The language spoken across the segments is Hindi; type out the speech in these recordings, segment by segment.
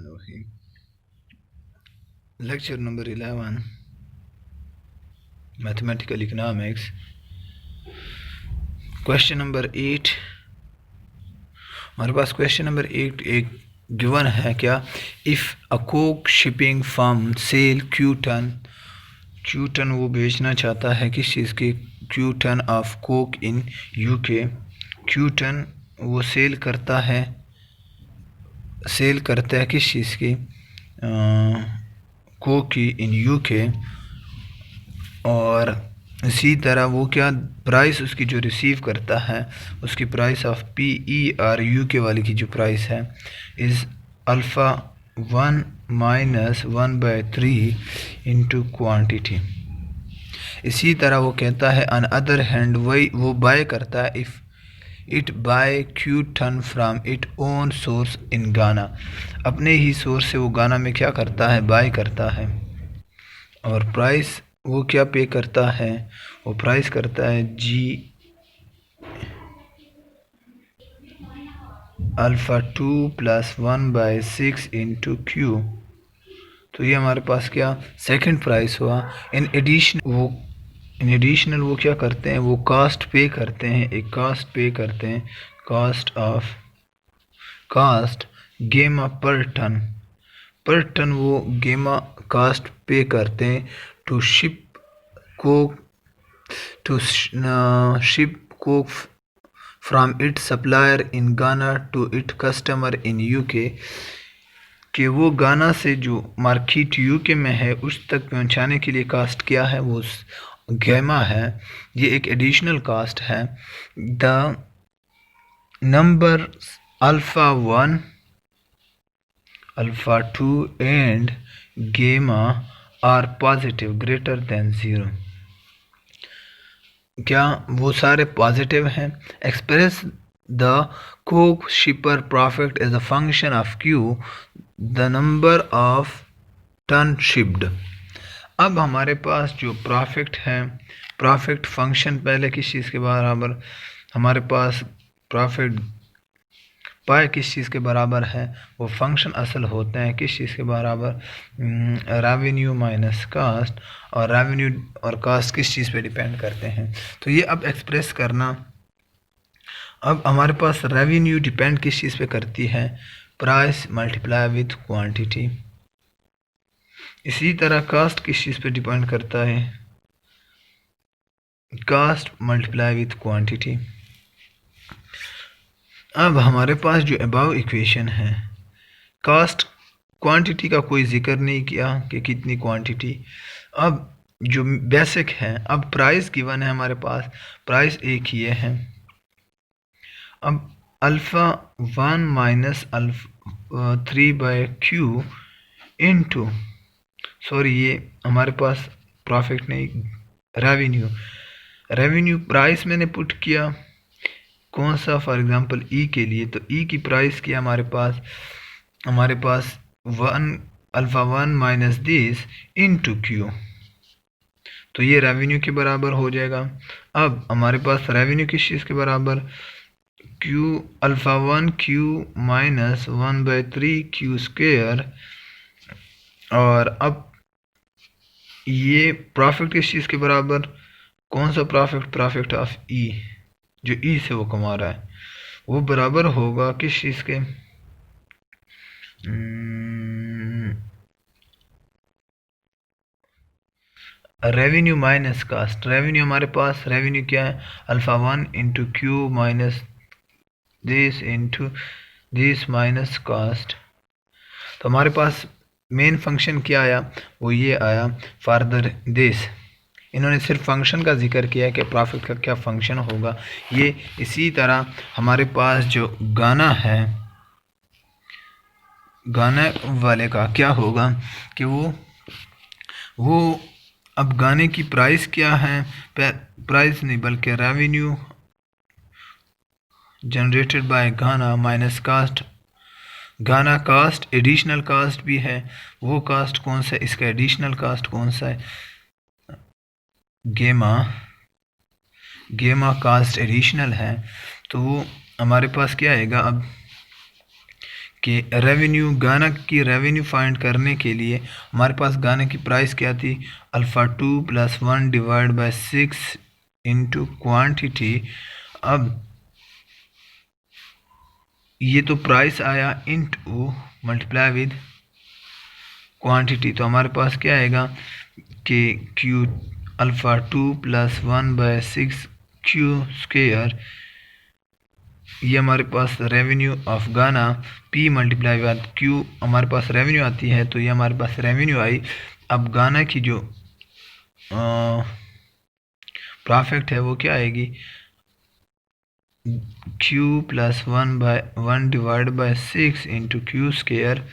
Bismillahirrahmanirrahim. Lecture number 11, Mathematical Economics. Question number 8. हमारे पास क्वेश्चन नंबर 8 एक गिवन है क्या, if a coke shipping firm sell Q ton वो बेचना चाहता है किस चीज़ की, Q ton of coke in UK. Q ton वो सेल करता है किस चीज़ की, कोक की इन यूके। और इसी तरह वो क्या प्राइस उसकी जो रिसीव करता है उसकी price of P E R you के वाली की जो प्राइस है is alpha 1 minus 1/3 into quantity. इसी तरह वो कहता है अन अदर हैंड वही वो बाय करता है if it buy Q ton from it own source in Ghana, अपने ही सोर्स से वो गाना में क्या करता है, बाय करता है। और प्राइस वो क्या पे करता है, वो प्राइस करता है जी अल्फ़ा 2 + 1/6 इंटू क्यू। तो ये हमारे पास क्या सेकंड प्राइस हुआ। इन एडिशनल वो क्या करते हैं, वो कास्ट पे करते हैं, एक कास्ट पे करते हैं, कास्ट गेमा पर टन वो गेमा कास्ट पे करते हैं to ship coke from it supplier in Ghana to it customer in UK, कि वो गाना से जो मार्केट यूके में है उस तक पहुंचाने के लिए कास्ट क्या है, वो गेमा है। ये एक एडिशनल कास्ट है। The number alpha 1, alpha 2 and gamma are positive greater than 0, क्या वो सारे पॉजिटिव हैं। Express the coke shipper profit as a function of Q the number of ton shipped. अब हमारे पास जो प्रॉफिट है, प्रॉफिट फंक्शन पहले किस चीज़ के बराबर, हमारे पास प्रॉफिट पाए किस चीज़ के बराबर है, वो फंक्शन असल होते हैं किस चीज़ के बराबर, रेवेन्यू माइनस कास्ट। और रेवेन्यू और कास्ट किस चीज़ पे डिपेंड करते हैं। तो ये अब एक्सप्रेस करना, अब हमारे पास रेवेन्यू डिपेंड किस चीज़ पे करती है, प्राइस मल्टीप्लाई विथ क्वांटिटी। इसी तरह कास्ट किस चीज़ पे डिपेंड करता है, कास्ट मल्टीप्लाई विथ क्वांटिटी। अब हमारे पास जो अबाव इक्वेशन है, कास्ट क्वांटिटी का कोई जिक्र नहीं किया कि कितनी क्वांटिटी। अब जो बेसिक है, अब प्राइस गिवन है हमारे पास, प्राइस एक ही है। अब अल्फ़ा 1 माइनस अल्फ़ा 3/क्यू इंटू, सॉरी ये हमारे पास प्रॉफिट नहीं, रेवेन्यू प्राइस मैंने पुट किया कौन सा, फॉर एग्जांपल ई के लिए, तो ई की प्राइस क्या हमारे पास 1 alpha 1 minus this into Q, तो ये रेवेन्यू के बराबर हो जाएगा। अब हमारे पास रेवेन्यू किस चीज़ के बराबर, Q alpha 1 Q minus 1/3 Q square. और अब ये प्रॉफिट किस चीज़ के बराबर, कौन सा प्रॉफिट, प्रॉफिट ऑफ ई, जो ई से वो कमा रहा है, वो बराबर होगा किस चीज़ के, रेवेन्यू माइनस कास्ट। रेवेन्यू हमारे पास रेवेन्यू क्या है, alpha 1 into Q minus this into this minus cost. तो हमारे पास मेन फंक्शन क्या आया, वो ये आया फर्दर दिस। इन्होंने सिर्फ फंक्शन का जिक्र किया है कि प्रॉफिट का क्या फंक्शन होगा ये। इसी तरह हमारे पास जो गाना है, गाने वाले का क्या होगा कि वो अब गाने की प्राइस क्या है, प्राइस नहीं बल्कि रेवेन्यू जनरेटेड बाय गाना माइनस कास्ट। गाना कास्ट एडिशनल कास्ट भी है, वो कास्ट कौन सा है, इसका एडिशनल कास्ट कौन सा है, गेमा कास्ट एडिशनल है। तो वो हमारे पास क्या आएगा, अब कि रेवेन्यू, गाना की रेवेन्यू फाइंड करने के लिए हमारे पास गाने की प्राइस क्या थी, alpha 2 + 1 divide by 6 into quantity. अब ये तो प्राइस आया इंटू मल्टीप्लाई विद क्वांटिटी, तो हमारे पास क्या आएगा कि क्यू अल्फ़ा 2 + 1/6 क्यू स्क्वायर, ये हमारे पास रेवेन्यू ऑफ गाना, पी मल्टीप्लाई बाय क्यू हमारे पास रेवेन्यू आती है, तो ये हमारे पास रेवेन्यू आई। अब गाना की जो प्रॉफिट है वो क्या आएगी, Q + 1/1 divide by 6 into Q square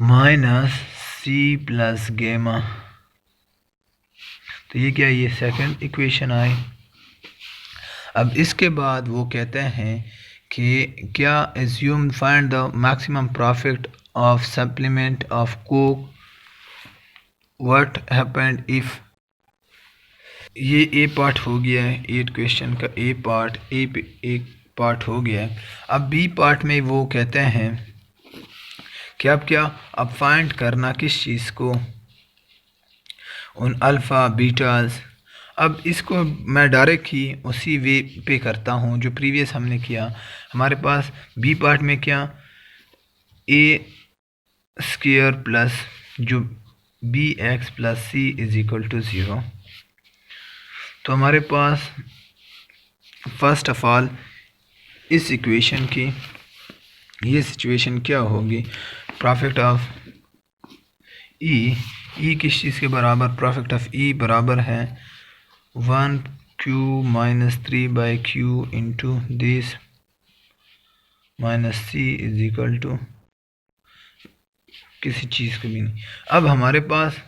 minus C plus gamma. तो ये क्या, ये सेकंड इक्वेशन आई। अब इसके बाद वो कहते हैं कि क्या assume find the maximum profit of supplement of Coke, what happened if. ये ए पार्ट हो गया है, 8 क्वेश्चन का ए पार्ट, एक पार्ट हो गया है। अब बी पार्ट में वो कहते हैं कि अब क्या, अब फाइंड करना किस चीज़ को, उन अल्फ़ा बीटाज। अब इसको मैं डायरेक्ट ही उसी वे पे करता हूँ जो प्रीवियस हमने किया। हमारे पास बी पार्ट में क्या, ए स्क्वायर प्लस जो B X plus C is equal to 0। तो हमारे पास फर्स्ट ऑफ ऑल इस इक्वेशन की ये सिचुएशन क्या होगी, प्रॉफिट ऑफ ई किस चीज़ के बराबर, प्रॉफिट ऑफ ई बराबर है 1q - 3/q into this minus C is equal to किसी चीज़ के भी नहीं। अब हमारे पास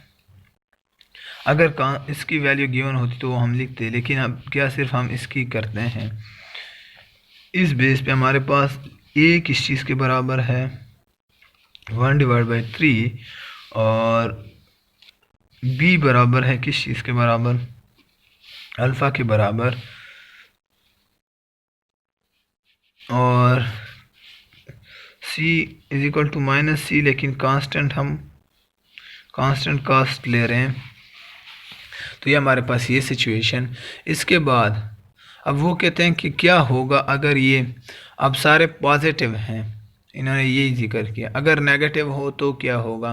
अगर इसकी वैल्यू गिवन होती तो हम लिखते, लेकिन अब क्या सिर्फ हम इसकी करते हैं। इस बेस पे हमारे पास ए किस चीज़ के बराबर है 1/3 और बी बराबर है किस चीज़ के बराबर, अल्फ़ा के बराबर, और सी इज इक्वल टू माइनस सी, लेकिन कांस्टेंट हम कांस्टेंट कास्ट ले रहे हैं। तो ये हमारे पास ये सिचुएशन। इसके बाद अब वो कहते हैं कि क्या होगा अगर ये अब सारे पॉजिटिव हैं, इन्होंने यही जिक्र किया, अगर नेगेटिव हो तो क्या होगा।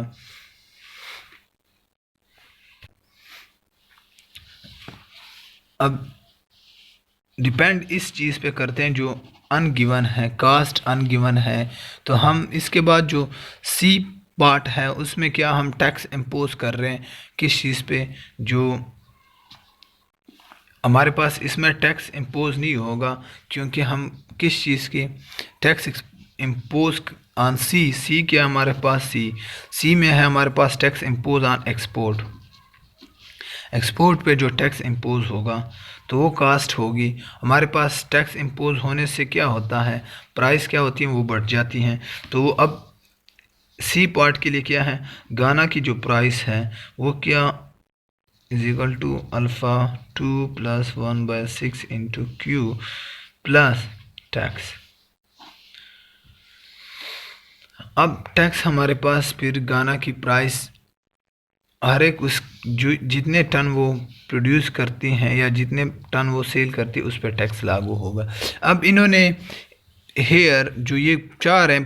अब डिपेंड इस चीज़ पे करते हैं जो अनगिवन है, कास्ट अनगिवन है। तो हम इसके बाद जो सी पार्ट है उसमें क्या हम टैक्स इम्पोज कर रहे हैं किस चीज़ पे, जो हमारे पास इसमें टैक्स इम्पोज नहीं होगा क्योंकि हम किस चीज़ की टैक्स इम्पोज ऑन सी क्या हमारे पास सी में है हमारे पास टैक्स इम्पोज ऑन एक्सपोर्ट पे जो टैक्स इम्पोज होगा तो वो कास्ट होगी। हमारे पास टैक्स इम्पोज होने से क्या होता है, प्राइस क्या होती है वो बढ़ जाती हैं। तो वो अब सी पार्ट के लिए क्या है, गाना की जो प्राइस है वो क्या is equal to alpha 2 + 1/6 into Q plus tax. अब टैक्स हमारे पास फिर गाना की प्राइस हर एक उस जो जितने टन वो प्रोड्यूस करती हैं या जितने टन वो सेल करती है उस पर टैक्स लागू होगा। अब इन्होंने हेयर जो ये चार हैं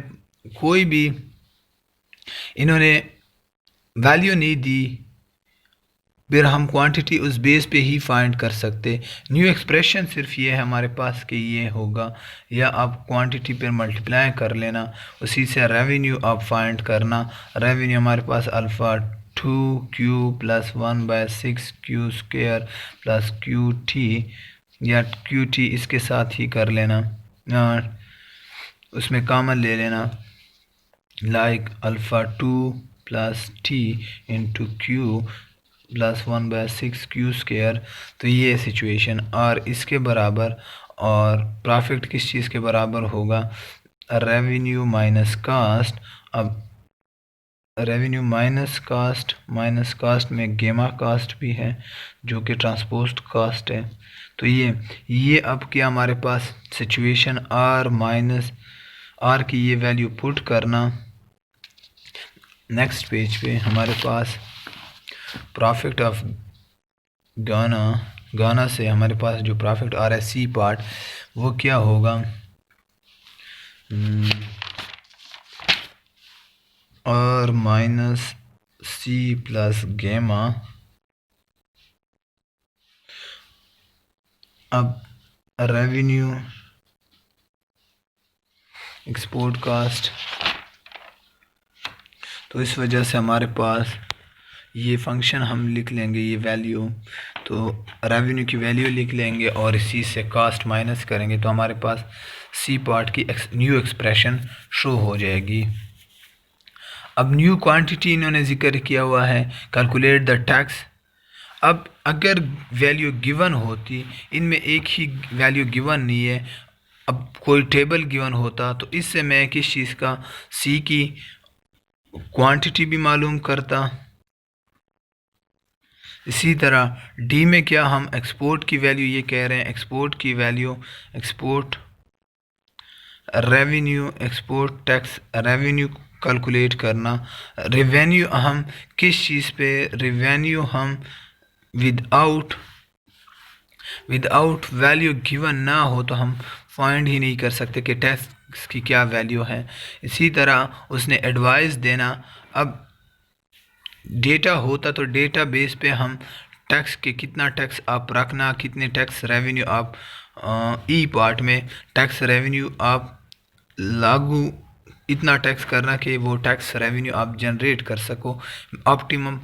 कोई भी इन्होंने वैल्यू नहीं दी, फिर हम क्वांटिटी उस बेस पे ही फाइंड कर सकते। न्यू एक्सप्रेशन सिर्फ ये है हमारे पास कि ये होगा, या आप क्वांटिटी पर मल्टीप्लाई कर लेना, उसी से रेवेन्यू आप फाइंड करना। रेवेन्यू हमारे पास alpha 2q + 1/6 Q square plus Q T, या क्यू टी इसके साथ ही कर लेना, उसमें कॉमन ले लेना, like alpha 2 + t into Q plus 1/6 Q square. तो ये सिचुएशन और इसके बराबर, और प्रॉफिट किस चीज़ के बराबर होगा, रेवेन्यू माइनस कास्ट। अब रेवेन्यू माइनस कास्ट में गेमा कास्ट भी है जो कि ट्रांसपोज्ड कास्ट है। तो ये अब क्या हमारे पास सिचुएशन आर माइनस आर की ये वैल्यू पुट करना। नेक्स्ट पेज पे हमारे पास प्रॉफिट ऑफ गाना से हमारे पास जो प्रॉफिट आ रहा है सी पार्ट, वो क्या होगा, आर माइनस सी प्लस गेमा। अब रेवेन्यू एक्सपोर्ट कास्ट, तो इस वजह से हमारे पास ये फंक्शन हम लिख लेंगे, ये वैल्यू, तो रेवेन्यू की वैल्यू लिख लेंगे और इसी से कास्ट माइनस करेंगे तो हमारे पास सी पार्ट की न्यू एक्सप्रेशन शो हो जाएगी। अब न्यू क्वांटिटी इन्होंने जिक्र किया हुआ है, कैलकुलेट द टैक्स। अब अगर वैल्यू गिवन होती, इनमें एक ही वैल्यू गिवन नहीं है, अब कोई टेबल गिवन होता तो इससे मैं किस चीज़ का, सी की क्वांटिटी भी मालूम करता। इसी तरह डी में क्या हम एक्सपोर्ट की वैल्यू ये कह रहे हैं, एक्सपोर्ट की value, export revenue, export tax revenue calculate करना। रेवेन्यू हम किस चीज़ पे, रेवेन्यू हम विदाउट वैल्यू गिवन ना हो तो हम फाइंड ही नहीं कर सकते कि टैक्स की क्या वैल्यू है। इसी तरह उसने एडवाइस देना, अब डेटा होता तो डेटा बेस पे हम टैक्स के कितना टैक्स आप रखना, कितने टैक्स रेवेन्यू आप ई पार्ट में टैक्स रेवेन्यू आप लागू इतना टैक्स करना कि वो टैक्स रेवेन्यू आप जनरेट कर सको, ऑप्टिमम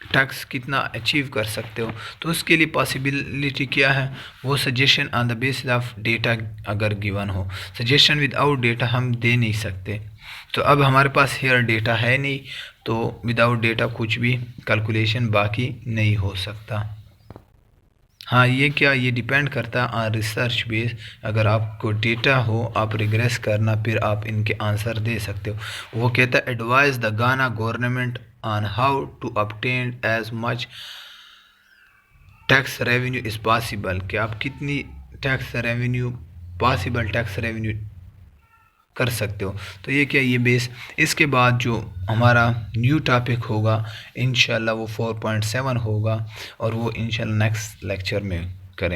टैक्स कितना अचीव कर सकते हो। तो उसके लिए पॉसिबिलिटी क्या है, वो suggestion on the basis of data अगर गिवन हो, सजेशन विदाउट डेटा हम दे नहीं सकते। तो अब हमारे पास हेयर डेटा है नहीं, तो विदाउट डेटा कुछ भी कैलकुलेशन बाकी नहीं हो सकता। हाँ, ये क्या, ये डिपेंड करता है ऑन रिसर्च बेस। अगर आपको डेटा हो, आप रिग्रेस करना, फिर आप इनके आंसर दे सकते हो। वो कहता है advise the Ghana government on how to obtain as much tax revenue is possible, कि आप कितनी tax revenue possible tax revenue कर सकते हो। तो ये क्या, ये बेस। इसके बाद जो हमारा न्यू टॉपिक होगा इंशाल्लाह वो 4.7 होगा और वो इंशाल्लाह नेक्स्ट लेक्चर में करेंगे।